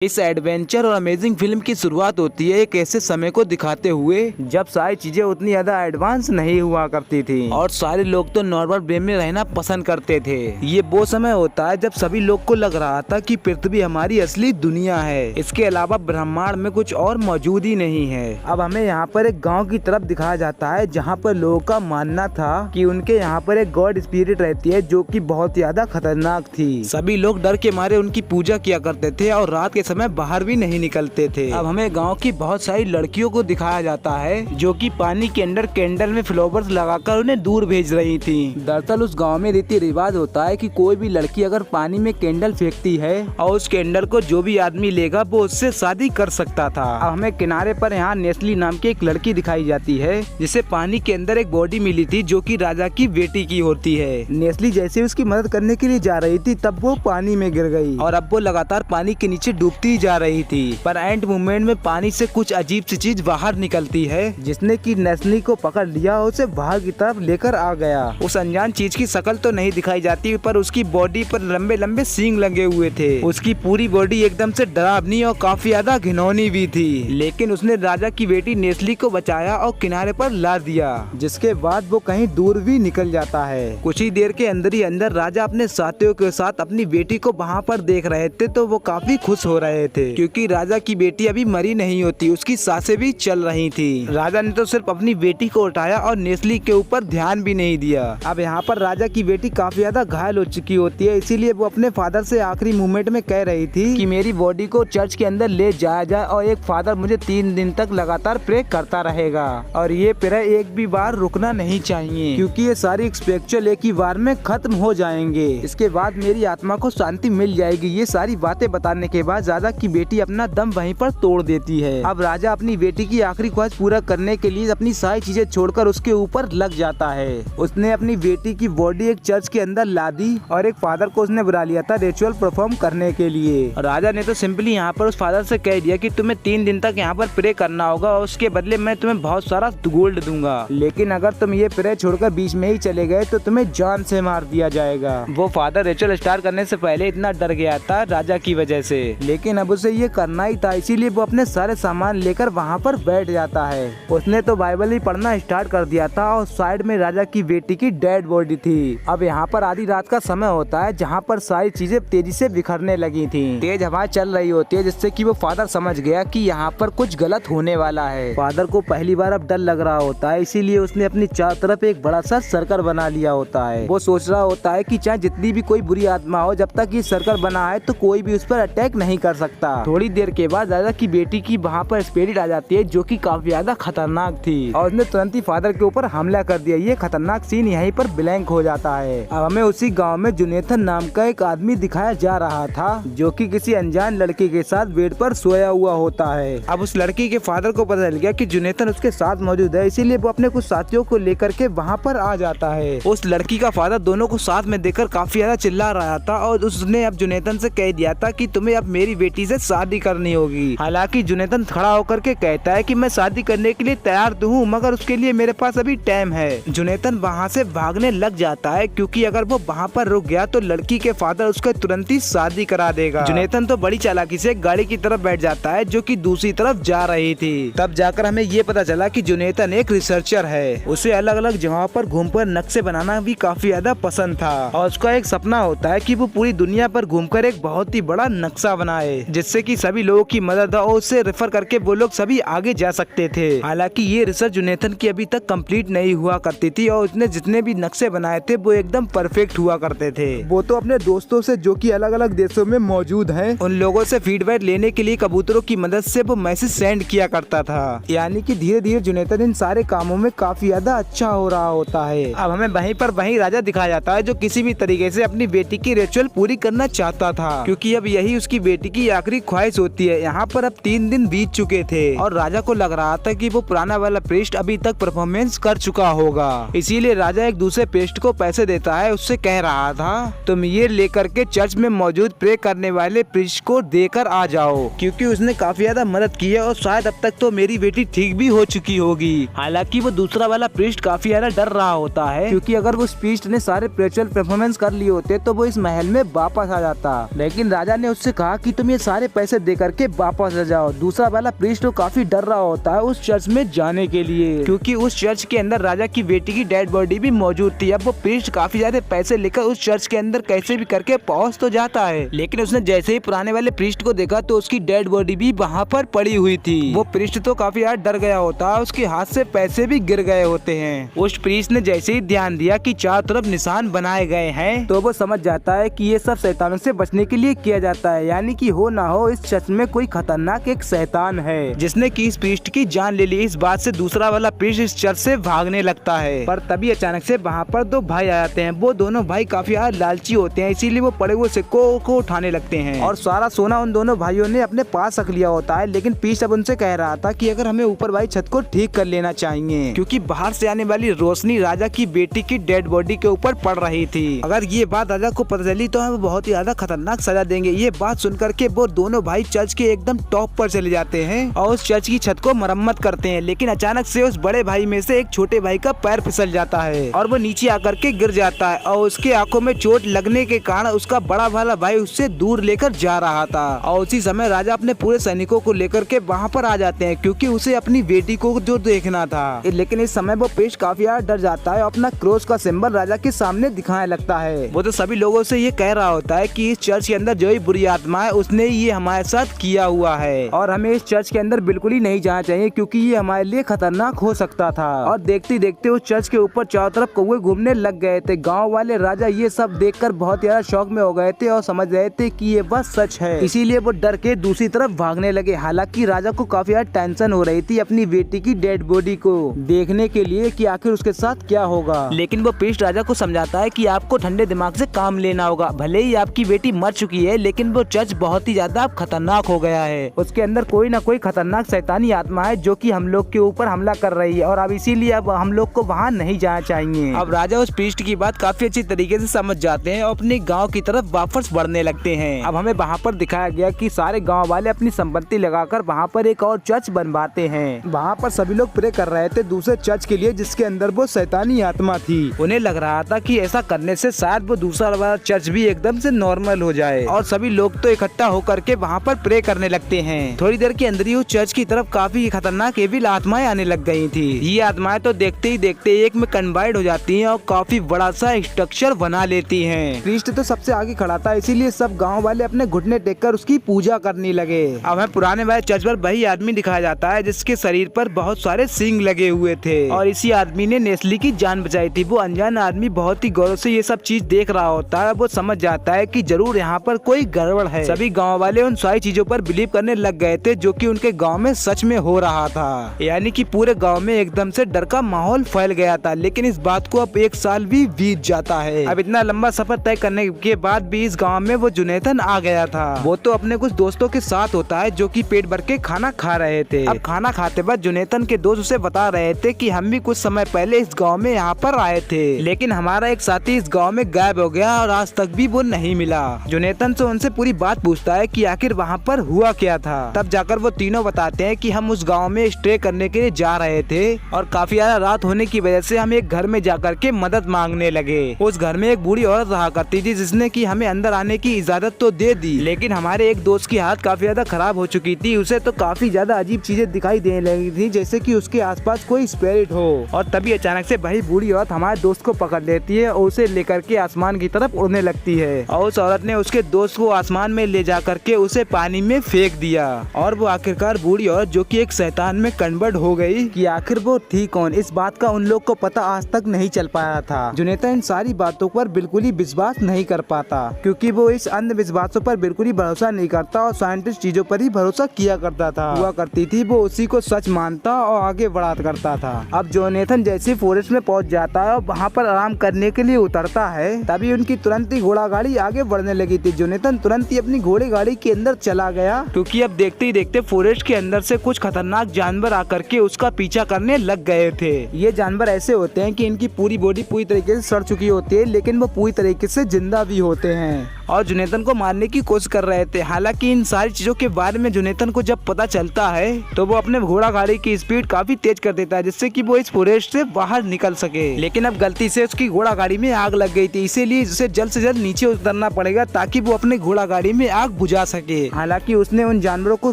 इस एडवेंचर और amazing film की शुरुआत होती है एक ऐसे समय को दिखाते हुए जब सारी चीजें उतनी ज्यादा एडवांस नहीं हुआ करती थी और सारे लोग तो नॉर्मल वे में रहना पसंद करते थे। ये वो समय होता है जब सभी लोग को लग रहा था कि पृथ्वी हमारी असली दुनिया है, इसके अलावा ब्रह्मांड में कुछ और मौजूद ही नहीं है। अब हमें यहाँ पर एक गाँव की तरफ दिखाया जाता है जहाँ पर लोगों का मानना था कि उनके यहाँ पर एक गॉड स्पिरिट रहती है जो कि बहुत ज्यादा खतरनाक थी। सभी लोग डर के मारे उनकी पूजा किया करते थे और रात के समय बाहर भी नहीं निकलते थे। अब हमें गांव की बहुत सारी लड़कियों को दिखाया जाता है जो कि पानी के अंदर कैंडल में फ्लावर्स लगाकर उन्हें दूर भेज रही थी। दरअसल उस गांव में रीति रिवाज होता है कि कोई भी लड़की अगर पानी में कैंडल फेंकती है और उस कैंडल को जो भी आदमी लेगा वो उससे शादी कर सकता था। अब हमें किनारे पर यहाँ नेस्ली नाम की एक लड़की दिखाई जाती है जिसे पानी के अंदर एक बॉडी मिली थी जो कि राजा की बेटी की होती है। नेस्ली जैसे उसकी मदद करने के लिए जा रही थी तब वो पानी में गिर गई और अब वो लगातार पानी के नीचे डूबती जा रही थी, पर एंड मोमेंट में पानी से कुछ अजीब सी चीज बाहर निकलती है जिसने की नेस्ली को पकड़ लिया और उसे बाहर की तरफ लेकर आ गया। उस अनजान चीज की शक्ल तो नहीं दिखाई जाती पर उसकी बॉडी पर लंबे लंबे सींग लगे हुए थे। उसकी पूरी बॉडी एकदम से डरावनी और काफी ज्यादा घिनौनी भी थी, लेकिन उसने राजा की बेटी नेस्ली को बचाया और किनारे पर ला दिया, जिसके बाद वो कहीं दूर भी निकल जाता है। कुछ ही देर के अंदर ही अंदर राजा अपने साथियों के साथ अपनी बेटी को वहाँ पर देख रहे थे तो वो काफी खुश हो रहे थे क्योंकि राजा की बेटी अभी मरी नहीं होती, उसकी सांसें भी चल रही थी। राजा ने तो सिर्फ अपनी बेटी को उठाया और नेस्ली के ऊपर ध्यान भी नहीं दिया। अब यहाँ पर राजा की बेटी काफी ज्यादा घायल हो चुकी होती है, इसीलिए वो अपने फादर से आखिरी मोमेंट में कह रही थी कि मेरी बॉडी को चर्च के अंदर ले जाया जाए और एक फादर मुझे 3 दिन तक लगातार प्रे करता रहेगा और ये प्रे एक भी बार रुकना नहीं चाहिए क्योंकि ये सारी स्पिरिचुअल एक ही बार में खत्म हो जाएंगे। इसके बाद मेरी आत्मा को शांति मिल जाएगी। ये सारी बातें बताने के बाद राजा की बेटी अपना दम वहीं पर तोड़ देती है। अब राजा अपनी बेटी की आखिरी ख्वाहिश पूरा करने के लिए अपनी सारी चीजें छोड़कर उसके ऊपर लग जाता है। उसने अपनी बेटी की बॉडी एक चर्च के अंदर ला दी और एक फादर को उसने बुला लिया था रिचुअल परफॉर्म करने के लिए। राजा ने तो सिंपली यहाँ पर उस फादर से कह दिया कि तुम्हें 3 दिन तक यहाँ पर प्रे करना होगा और उसके बदले मैं तुम्हें बहुत सारा गोल्ड दूंगा, लेकिन अगर तुम ये प्रे छोड़कर बीच में ही चले गए तो तुम्हें जान से मार दिया जाएगा। वो फादर रिचुअल स्टार्ट करने से पहले इतना डर गया था राजा की वजह से, लेकिन अब उसे ये करना ही था, इसीलिए वो अपने सारे सामान लेकर वहाँ पर बैठ जाता है। उसने तो बाइबल ही पढ़ना स्टार्ट कर दिया था और साइड में राजा की बेटी की डेड बॉडी थी। अब यहाँ पर आधी रात का समय होता है जहाँ पर सारी चीजें तेजी से बिखरने लगी थी। तेज हवाएं चल रही होती है जिससे कि वो फादर समझ गया कि यहाँ पर कुछ गलत होने वाला है। फादर को पहली बार अब डर लग रहा होता है, इसीलिए उसने अपनी चारों तरफ एक बड़ा सा सर्कल बना लिया होता है। वो सोच रहा होता है कि चाहे जितनी भी कोई बुरी आत्मा हो, जब तक ये सर्कल बना है तो कोई भी उस पर अटैक नहीं कर सकता। थोड़ी देर के बाद राजा की बेटी की वहाँ पर स्पिरिट आ जाती है जो कि काफी ज्यादा खतरनाक थी और उसने तुरंत ही फादर के ऊपर हमला कर दिया। ये खतरनाक सीन यहीं पर ब्लैंक हो जाता है। अब हमें उसी गांव में जोनेथन नाम का एक आदमी दिखाया जा रहा था जो कि किसी अनजान लड़के के साथ बेड पर सोया हुआ होता है। अब उस लड़की के फादर को पता चल गया कि जोनेथन उसके साथ मौजूद है, इसीलिए वो अपने कुछ साथियों को लेकर के वहाँ पर आ जाता है। उस लड़की का फादर दोनों को साथ में देखकर काफी ज्यादा चिल्ला रहा था और उसने अब जोनेथन से कह दिया था कि तुम्हें अब मेरी बेटी से शादी करनी होगी। हालांकि जोनेथन खड़ा होकर के कहता है कि मैं शादी करने के लिए तैयार तो हूँ, मगर उसके लिए मेरे पास अभी टाइम है। जोनेथन वहाँ से भागने लग जाता है क्योंकि अगर वो वहाँ पर रुक गया तो लड़की के फादर उसको तुरंत ही शादी करा देगा। जोनेथन तो बड़ी चालाकी से गाड़ी की तरफ बैठ जाता है जो कि दूसरी तरफ जा रही थी। तब जाकर हमें ये पता चला कि जोनेथन एक रिसर्चर है। उसे अलग अलग जगहों पर घूमकर नक्शे बनाना भी काफी ज्यादा पसंद था और उसका एक सपना होता है कि वो पूरी दुनिया पर घूमकर एक बहुत ही बड़ा नक्शा बनाए जिससे कि सभी लोगों की मदद और उससे रेफर करके वो लोग सभी आगे जा सकते थे। हालांकि ये रिसर्च जोनेथन की अभी तक कंप्लीट नहीं हुआ करती थी और उसने जितने भी नक्शे बनाए थे वो एकदम परफेक्ट हुआ करते थे। वो तो अपने दोस्तों से जो कि अलग अलग देशों में मौजूद हैं, उन लोगों से फीडबैक लेने के लिए कबूतरों की मदद से वो मैसेज सेंड किया करता था। यानी कि धीरे धीरे जोनेथन इन सारे कामों में काफी ज्यादा अच्छा हो रहा होता है। अब हमें वहीं राजा दिखाया जाता है जो किसी भी तरीके से अपनी बेटी की रिचुअल पूरी करना चाहता था क्योंकि अब यही उसकी बेटी की आखिरी ख्वाहिश होती है। यहाँ पर अब 3 दिन बीत चुके थे और राजा को लग रहा था कि वो पुराना वाला प्रीस्ट अभी तक परफॉर्मेंस कर चुका होगा, इसीलिए राजा एक दूसरे प्रीस्ट को पैसे देता है। उससे कह रहा था तुम ये लेकर के चर्च में मौजूद प्रे करने वाले प्रीस्ट को देकर आ जाओ क्योंकि उसने काफी ज्यादा मदद की है और शायद अब तक तो मेरी बेटी ठीक भी हो चुकी होगी। हालांकि वो दूसरा वाला प्रीस्ट काफी ज्यादा डर रहा होता है क्योंकि अगर वो प्रीस्ट ने सारे स्पिरिचुअल परफॉर्मेंस कर लिए होते तो वो इस महल में वापस आ जाता, लेकिन राजा ने उससे कहा कि तुम तुम ये सारे पैसे दे करके वापस आ जाओ। दूसरा वाला प्रीस्ट तो काफी डर रहा होता है उस चर्च में जाने के लिए, क्योंकि उस चर्च के अंदर राजा की बेटी की डेड बॉडी भी मौजूद थी। अब वो प्रीस्ट काफी ज्यादा पैसे लेकर उस चर्च के अंदर कैसे भी करके पहुंच तो जाता है, लेकिन उसने जैसे ही पुराने वाले प्रीस्ट को देखा तो उसकी डेड बॉडी भी वहाँ पर पड़ी हुई थी। वो प्रीस्ट तो काफी ज्यादा डर गया होता है, उसके हाथ से पैसे भी गिर गए होते हैं। उस प्रीस्ट ने जैसे ही ध्यान दिया कि चारों तरफ निशान बनाए गए हैं तो वो समझ जाता है कि ये सब शैतानों से बचने के लिए किया जाता है, यानी कि हो ना हो इस चर्च में कोई खतरनाक एक शैतान है जिसने कि इस प्रीस्ट की जान ले ली। इस बात से दूसरा वाला प्रीस्ट इस चर्च से भागने लगता है, पर तभी अचानक से वहाँ पर दो भाई आ जाते हैं। वो दोनों भाई काफी लालची होते हैं, इसीलिए वो पड़े हुए सिक्कों को उठाने लगते हैं और सारा सोना उन दोनों भाइयों ने अपने पास रख लिया होता है। लेकिन प्रीस्ट अब उनसे कह रहा था कि अगर हमें ऊपर वाली छत को ठीक कर लेना चाहिए, क्योंकि बाहर से आने वाली रोशनी राजा की बेटी की डेड बॉडी के ऊपर पड़ रही थी। अगर ये बात राजा को पता चली तो हमें बहुत ही ज्यादा खतरनाक सजा देंगे। ये बात सुनकर के वो दोनों भाई चर्च के एकदम टॉप पर चले जाते हैं और उस चर्च की छत को मरम्मत करते हैं। लेकिन अचानक से उस बड़े भाई में से एक छोटे भाई का पैर फिसल जाता है और वो नीचे आकर के गिर जाता है और उसके आंखों में चोट लगने के कारण उसका बड़ा वाला भाई उससे दूर लेकर जा रहा था। और उसी समय राजा अपने पूरे सैनिकों को लेकर के वहाँ पर आ जाते हैं, क्योंकि उसे अपनी बेटी को जो देखना था। लेकिन इस समय वो प्रीस्ट काफी डर जाता है और अपना क्रॉस का सिंबल राजा के सामने दिखाने लगता है। वो तो सभी लोगों से ये कह रहा होता है कि इस चर्च के अंदर जो ही बुरी आत्मा है उसने ये हमारे साथ किया हुआ है और हमें इस चर्च के अंदर बिल्कुल ही नहीं जाना चाहिए, क्योंकि ये हमारे लिए खतरनाक हो सकता था। और देखते देखते उस चर्च के ऊपर चारों तरफ कौवे घूमने लग गए थे। गाँव वाले राजा ये सब देखकर बहुत ज्यादा शौक में हो गए थे और समझ रहे थे कि ये बस सच है, इसीलिए वो डर के दूसरी तरफ भागने लगे। हालांकि राजा को काफी ज्यादा टेंशन हो रही थी अपनी बेटी की डेड बॉडी को देखने के लिए कि आखिर उसके साथ क्या होगा। लेकिन वो प्रीस्ट राजा को समझाता है कि आपको ठंडे दिमाग से काम लेना होगा। भले ही आपकी बेटी मर चुकी है, लेकिन वो चर्च बहुत ही ज्यादा खतरनाक हो गया है। उसके अंदर कोई ना कोई खतरनाक शैतानी आत्मा है जो कि हम लोग के ऊपर हमला कर रही है और अब इसीलिए अब हम लोग को वहाँ नहीं जाना चाहिए। अब राजा उस प्रीस्ट की बात काफी अच्छी तरीके से समझ जाते हैं और अपने गाँव की तरफ वापस बढ़ने लगते हैं। अब हमें वहाँ पर दिखाया गया कि सारे गाँव वाले अपनी संपत्ति लगाकर वहाँ पर एक और चर्च बनवाते हैं। वहाँ पर सभी लोग प्रे कर रहे थे दूसरे चर्च के लिए जिसके अंदर वो शैतानी आत्मा थी। उन्हें लग रहा था कि ऐसा करने से शायद वो दूसरा वाला चर्च भी एकदम से नॉर्मल हो जाए और सभी लोग तो इकट्ठा होकर के वहाँ पर प्रे करने लगते हैं। थोड़ी देर के अंदर ही उस चर्च की तरफ काफी खतरनाक एविल आत्माएं आने लग गई थी। ये आत्माएं तो देखते ही देखते एक में कन्वर्ट हो जाती हैं और काफी बड़ा सा स्ट्रक्चर बना लेती हैं। प्रीस्ट तो सबसे आगे खड़ा था, इसीलिए सब गाँव वाले अपने घुटने टेक कर उसकी पूजा करने लगे। अब हमें पुराने वाले चर्च पर वही आदमी दिखाया जाता है जिसके शरीर पर बहुत सारे सींग लगे हुए थे और इसी आदमी ने नेस्ली की जान बचाई थी। वो अनजान आदमी बहुत ही गौरव से ये सब चीज देख रहा होता है। वो समझ जाता है कि जरूर यहाँ पर कोई गड़बड़ है। सभी गांव वाले उन सारी चीजों पर बिलीव करने लग गए थे जो कि उनके गांव में सच में हो रहा था, यानी कि पूरे गांव में एकदम से डर का माहौल फैल गया था। लेकिन इस बात को अब 1 साल भी बीत जाता है। अब इतना लंबा सफर तय करने के बाद भी इस गाँव में वो जुनैदन आ गया था। वो तो अपने कुछ दोस्तों के साथ होता है जो कि पेट भर के खाना खा रहे थे। अब खाना खाते वक्त जुनैदन के दोस्त उसे बता रहे थे कि हम भी कुछ समय पहले इस गांव में यहाँ पर आए थे, लेकिन हमारा एक साथी इस गांव में गायब हो गया और आज तक भी वो नहीं मिला। जुनैदन से उनसे पूरी बात पूछता है कि आखिर वहाँ पर हुआ क्या था। तब जाकर वो तीनों बताते हैं कि हम उस गांव में स्टे करने के लिए जा रहे थे और काफी ज्यादा रात होने की वजह से हम एक घर में जाकर के मदद मांगने लगे। उस घर में एक बूढ़ी औरत रहा करती थी जिसने कि हमें अंदर आने की इजाजत तो दे दी, लेकिन हमारे एक दोस्त की हालत काफी ज्यादा खराब हो चुकी थी। उसे तो काफी ज्यादा अजीब चीजें दिखाई देने लगी थी, जैसे कि उसके आसपास कोई स्पिरिट हो। और तभी अचानक से वही बूढ़ी औरत हमारे दोस्त को पकड़ लेती है और उसे लेकर के आसमान की तरफ उड़ने लगती है और उस औरत ने उसके दोस्त को आसमान में ले जा करके उसे पानी में फेंक दिया। और वो आखिरकार बूढ़ी औरत जो कि एक शैतान में कन्वर्ट हो गई कि आखिर वो थी कौन, इस बात का उन लोग को पता आज तक नहीं चल पाया था। जुनैदन इन सारी बातों पर बिल्कुल ही विश्वास नहीं कर पाता, क्योंकि वो इस अंधविश्वासों पर बिल्कुल ही भरोसा नहीं करता और साइंटिस्ट चीजों पर ही भरोसा किया करता था। हुआ करती थी वो उसी को सच मानता और आगे बढ़ा करता था। अब जुनैदन जैसे फॉरेस्ट में पहुंच जाता है और वहाँ पर आराम करने के लिए उतरता है, तभी उनकी तुरंत ही घोड़ा गाड़ी आगे बढ़ने लगी थी। जुनैदन तुरंत ही अपनी घोड़े गाड़ी के अंदर चला गया, क्योंकि अब देखते ही देखते फॉरेस्ट के अंदर से कुछ खतरनाक जानवर आकर के उसका पीछा करने लग गए थे। ये जानवर ऐसे होते हैं कि इनकी पूरी बॉडी पूरी तरीके से सड़ चुकी होती है, लेकिन वो पूरी तरीके से जिंदा भी होते हैं और जुनेतन को मारने की कोशिश कर रहे थे। हालांकि इन सारी चीजों के बारे में जुनेतन को जब पता चलता है तो वो अपने घोड़ा गाड़ी की स्पीड काफी तेज कर देता है, जिससे कि वो इस फॉरेस्ट से बाहर निकल सके। लेकिन अब गलती से उसकी घोड़ा गाड़ी में आग लग गई थी, इसीलिए उसे जल्द से जल्द नीचे उतरना पड़ेगा ताकि वो अपने घोड़ा गाड़ी में आग बुझा सके। हालांकि उसने उन जानवरों को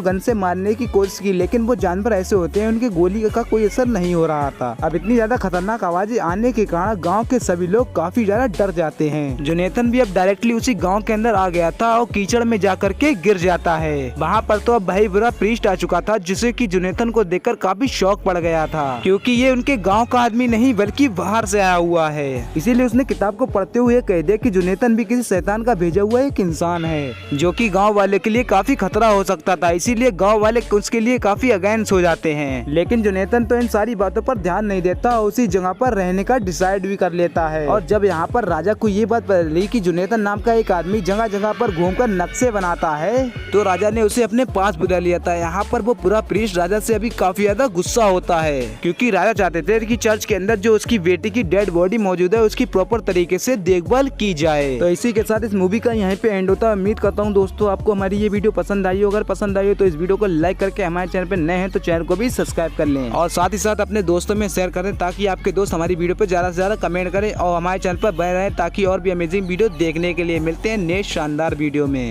गन से मारने की कोशिश की, लेकिन वो जानवर ऐसे होते हैं उनके गोली का कोई असर नहीं हो रहा था। अब इतनी ज्यादा खतरनाक आवाजें आने के कारण गाँव के सभी लोग काफी ज्यादा डर जाते हैं। जुनेतन भी अब डायरेक्टली उसी गाँव के अंदर आ गया था और कीचड़ में जाकर के गिर जाता है। वहाँ पर तो अब भाई बुरा प्रीस्ट आ चुका था, जिसे कि जुनेतन को देखकर काफी शौक पड़ गया था, क्योंकि ये उनके गांव का आदमी नहीं बल्कि बाहर से आया हुआ है। इसीलिए उसने किताब को पढ़ते हुए कह दिया कि जुनेतन भी किसी शैतान का भेजा हुआ एक इंसान है, जो कि गांव वाले के लिए काफी खतरा हो सकता था। इसीलिए गांव वाले उसके लिए काफी अगेंस्ट हो जाते हैं। लेकिन जुनेतन तो इन सारी बातों पर ध्यान नहीं देता, उसी जगह पर रहने का डिसाइड भी कर लेता है। और जब यहाँ पर राजा को ये बात पता चली कि जुनेतन नाम का एक आदमी जगह जगह पर घूमकर नक्शे बनाता है, तो राजा ने उसे अपने पास बुला लिया था। यहाँ पर वो पूरा प्रीस्ट राजा से अभी काफी ज्यादा गुस्सा होता है, क्योंकि राजा चाहते थे कि चर्च के अंदर जो उसकी बेटी की डेड बॉडी मौजूद है उसकी प्रॉपर तरीके से देखभाल की जाए। तो इसी के साथ इस मूवी का यहाँ पे एंड होता है। उम्मीद करता हूँ दोस्तों आपको हमारी ये वीडियो पसंद आई हो। अगर पसंद आई हो तो इस वीडियो को लाइक करके हमारे चैनल पे नए हैं तो चैनल को भी सब्सक्राइब कर लें, और साथ ही साथ अपने दोस्तों में शेयर करें ताकि आपके दोस्त हमारी वीडियो पे ज्यादा से ज्यादा कमेंट करें और हमारे चैनल पर बने रहें ताकि और भी अमेजिंग वीडियो देखने के लिए मिलते हैं नेक्स्ट शानदार वीडियो में।